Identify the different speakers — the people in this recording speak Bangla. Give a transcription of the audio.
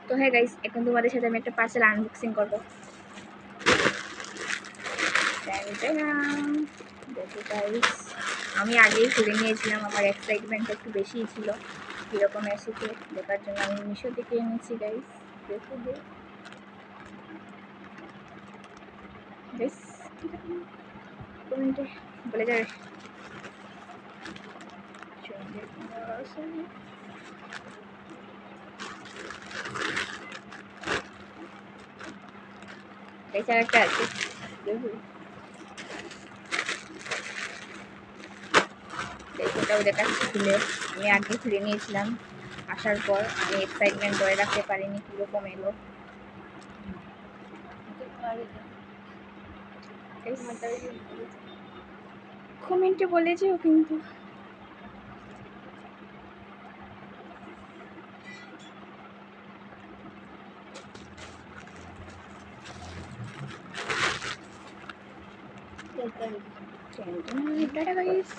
Speaker 1: তো হ্যাঁ গাইস, এখন তোমাদের সাথে আমি একটা পার্সেল আনবক্সিং করবো। দেখো গাইস, আমি আগেই খুলে নিয়েছিলাম, আমার এক্সাইটমেন্টটা একটু বেশিই ছিল কীরকম এসেছে দেখার জন্য। আমি মিশো থেকে এনেছি গাইস, দেখো গাইস, কমেন্টে বলে যাবে। এছাড়া একটা আছে, ওটাও দেখাচ্ছি খুলে। আমি আগে খুলে নিয়েছিলাম, আসার পর আমি এক্সাইটমেন্ট ধরে রাখতে পারিনি কীরকম এলো। কমেন্টে বলে যেও কিন্তু। Tata guys.